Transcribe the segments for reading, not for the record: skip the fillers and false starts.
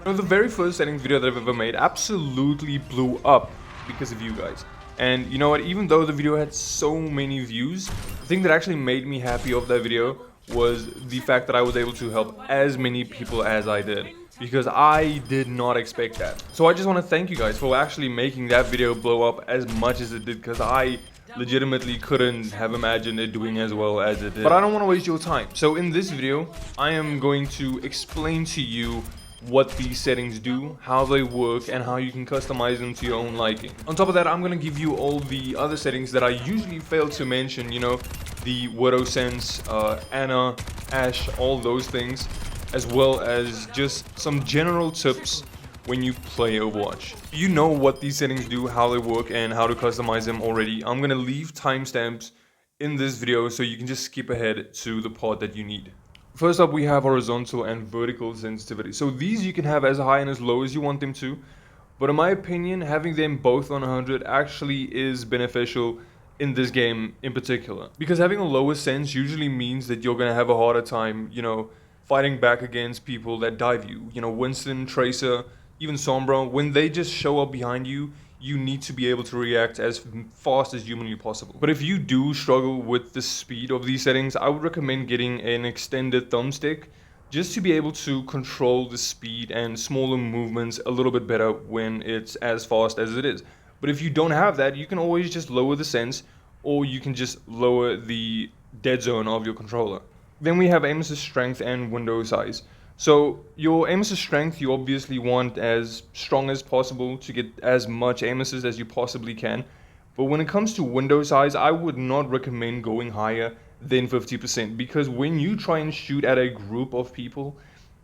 The very first settings video that I've ever made absolutely blew up because of you guys. And you know what, even though the video had so many views, the thing that actually made me happy of that video was the fact that I was able to help as many people as I did. Because I did not expect that. So I just want to thank you guys for actually making that video blow up as much as it did, because I legitimately couldn't have imagined it doing as well as it did. But I don't want to waste your time. So in this video, I am going to explain to you what these settings do, how they work, and how you can customize them to your own liking. On top of that, I'm going to give you all the other settings that I usually fail to mention, you know, the Widow Sense, Ana, Ashe, all those things, as well as just some general tips when you play Overwatch. You know what these settings do, how they work, and how to customize them already. I'm going to leave timestamps in this video so you can just skip ahead to the part that you need. First up, we have horizontal and vertical sensitivity. So these you can have as high and as low as you want them to. But in my opinion, having them both on 100 actually is beneficial in this game in particular. Because having a lower sense usually means that you're going to have a harder time, you know, fighting back against people that dive you. You know, Winston, Tracer, even Sombra, when they just show up behind you, you need to be able to react as fast as humanly possible. But if you do struggle with the speed of these settings, I would recommend getting an extended thumbstick just to be able to control the speed and smaller movements a little bit better when it's as fast as it is. But if you don't have that, you can always just lower the sense, or you can just lower the dead zone of your controller. Then we have aim assist strength and window size. So your aim assist strength you obviously want as strong as possible to get as much aim assist as you possibly can. But when it comes to window size, I would not recommend going higher than 50%, because when you try and shoot at a group of people,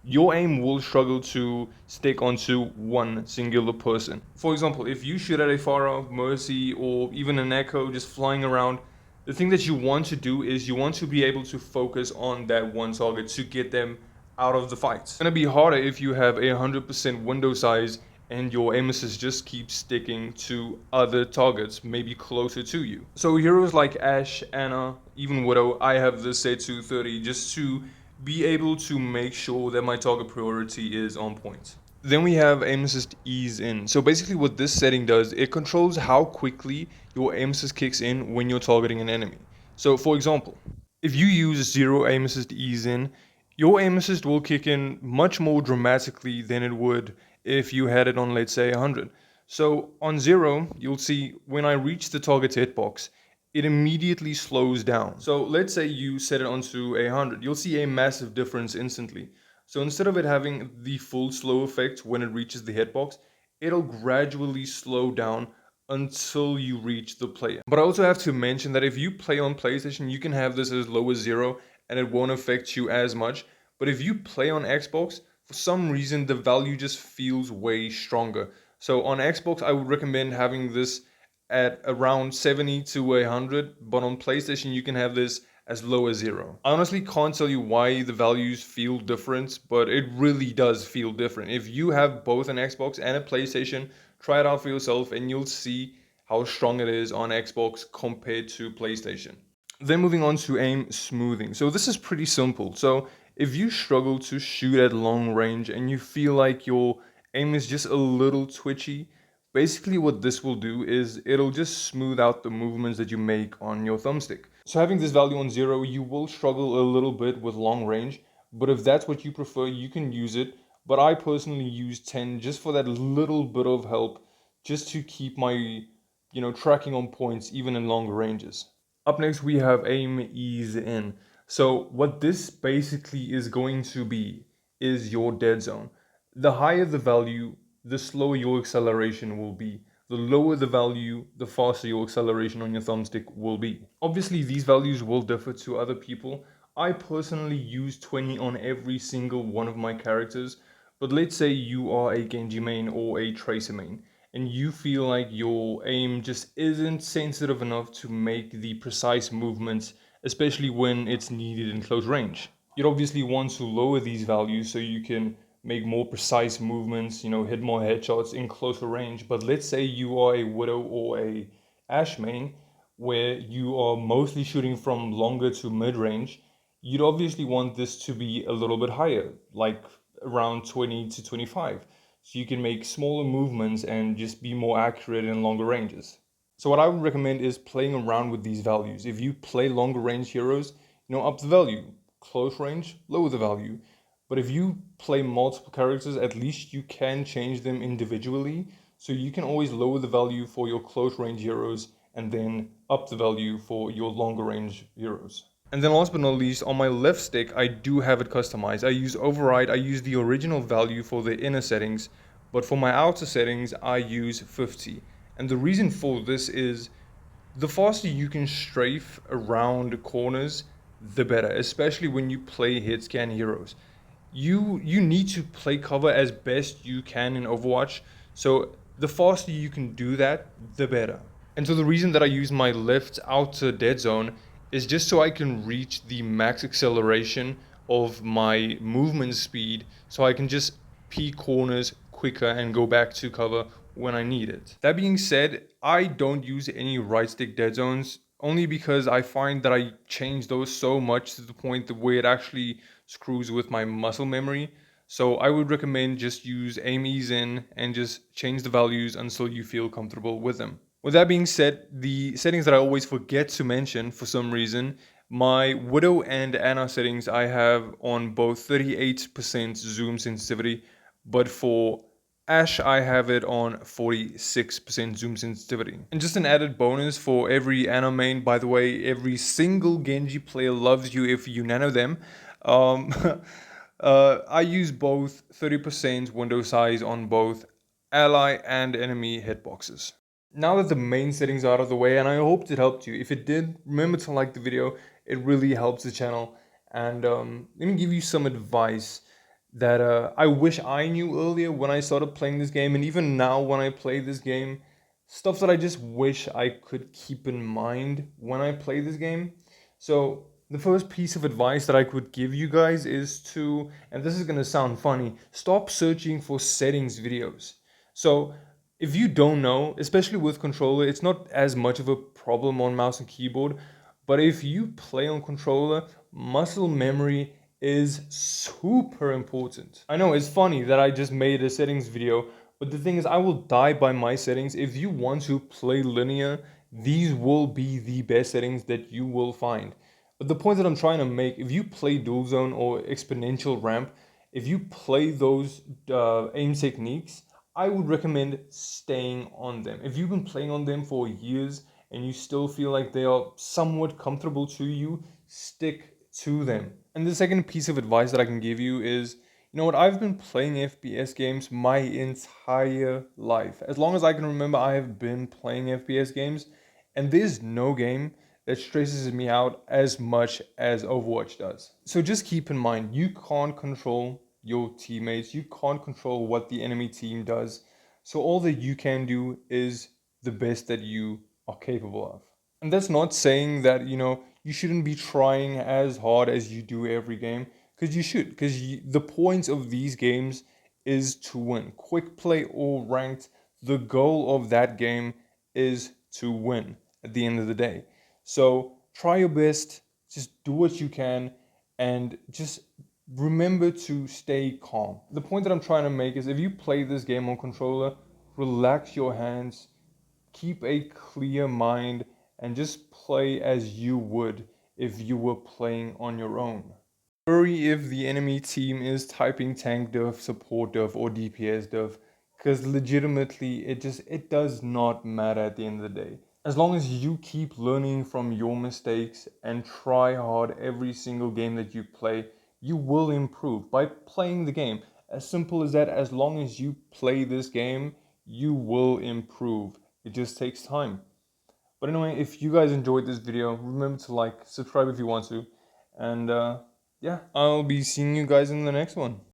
your aim will struggle to stick onto one singular person. For example, if you shoot at a Pharah, Mercy, or even an Echo just flying around, the thing that you want to do is you want to be able to focus on that one target to get them out of the fight. It's going to be harder if you have a 100% window size and your aim assist just keeps sticking to other targets, maybe closer to you. So heroes like Ashe, Ana, even Widow, I have this set to 30 just to be able to make sure that my target priority is on point. Then we have aim assist ease in. So basically what this setting does, it controls how quickly your aim assist kicks in when you're targeting an enemy. So for example, if you use 0 aim assist ease in, your aim assist will kick in much more dramatically than it would if you had it on, let's say, 100. So on 0, you'll see when I reach the target's hitbox, it immediately slows down. So let's say you set it onto 100, you'll see a massive difference instantly. So instead of it having the full slow effect when it reaches the hitbox, it'll gradually slow down until you reach the player. But I also have to mention that if you play on PlayStation, you can have this as low as 0 and it won't affect you as much. But if you play on Xbox, for some reason the value just feels way stronger. So on Xbox, I would recommend having this at around 70 to 100, but on PlayStation you can have this as low as 0. I honestly can't tell you why the values feel different, but it really does feel different. If you have both an Xbox and a PlayStation, try it out for yourself and you'll see how strong it is on Xbox compared to PlayStation. Then moving on to aim smoothing. So this is pretty simple. So if you struggle to shoot at long range and you feel like your aim is just a little twitchy, basically what this will do is it'll just smooth out the movements that you make on your thumbstick. So having this value on 0, you will struggle a little bit with long range, but if that's what you prefer, you can use it. But I personally use 10 just for that little bit of help, just to keep my, tracking on points even in longer ranges. Up next, we have aim ease in. So what this basically is going to be is your dead zone. The higher the value, the slower your acceleration will be. The lower the value, the faster your acceleration on your thumbstick will be. Obviously, these values will differ to other people. I personally use 20 on every single one of my characters, but let's say you are a Genji main or a Tracer main, and you feel like your aim just isn't sensitive enough to make the precise movements, especially when it's needed in close range. You'd obviously want to lower these values so you can make more precise movements, hit more headshots in closer range. But let's say you are a Widow or a Ashe main, where you are mostly shooting from longer to mid range, you'd obviously want this to be a little bit higher, like around 20 to 25. So you can make smaller movements and just be more accurate in longer ranges. So what I would recommend is playing around with these values. If you play longer range heroes, up the value. Close range, lower the value. But if you play multiple characters, at least you can change them individually. So you can always lower the value for your close range heroes and then up the value for your longer range heroes. And then last but not least, on my left stick, I do have it customized. I use override, I use the original value for the inner settings, but for my outer settings, I use 50. And the reason for this is the faster you can strafe around corners, the better, especially when you play hit scan heroes. You need to play cover as best you can in Overwatch, so the faster you can do that, the better. And so the reason that I use my left outer dead zone is just so I can reach the max acceleration of my movement speed, so I can just peek corners quicker and go back to cover when I need it. That being said, I don't use any right stick dead zones only because I find that I change those so much to the point that where it actually screws with my muscle memory. So I would recommend just use aim ease in and just change the values until you feel comfortable with them. With that being said, the settings that I always forget to mention for some reason, my Widow and Ana settings I have on both 38% zoom sensitivity, but for Ash, I have it on 46% zoom sensitivity. And just an added bonus for every Ana main, by the way, every single Genji player loves you if you nano them. Um, I use both 30% window size on both ally and enemy hitboxes. Now that the main settings are out of the way, and I hoped it helped you. If it did, remember to like the video. It really helps the channel. And let me give you some advice that I wish I knew earlier when I started playing this game, and even now when I play this game, stuff that I just wish I could keep in mind when I play this game. So the first piece of advice that I could give you guys is to, and this is gonna sound funny, stop searching for settings videos. So if you don't know, especially with controller, it's not as much of a problem on mouse and keyboard, but if you play on controller, muscle memory is super important. I know it's funny that I just made a settings video, but the thing is I will die by my settings. If you want to play linear, these will be the best settings that you will find. But the point that I'm trying to make, if you play dual zone or exponential ramp, if you play those aim techniques, I would recommend staying on them. If you've been playing on them for years and you still feel like they are somewhat comfortable to you, stick to them. And the second piece of advice that I can give you is, you know what, I've been playing FPS games my entire life. As long as I can remember, I have been playing FPS games, and there's no game that stresses me out as much as Overwatch does. So just keep in mind, you can't control your teammates, you can't control what the enemy team does. So all that you can do is the best that you are capable of. And that's not saying that, you shouldn't be trying as hard as you do every game, because you should, because the point of these games is to win. Quick play or ranked, the goal of that game is to win at the end of the day. So try your best, just do what you can, and just remember to stay calm. The point that I'm trying to make is if you play this game on controller, relax your hands, keep a clear mind, and just play as you would if you were playing on your own. Worry if the enemy team is typing tank diff, support diff, or DPS diff, because legitimately it does not matter at the end of the day. As long as you keep learning from your mistakes and try hard every single game that you play, you will improve by playing the game. As simple as that. As long as you play this game, you will improve. It just takes time. But anyway, if you guys enjoyed this video, remember to like, subscribe if you want to, and yeah, I'll be seeing you guys in the next one.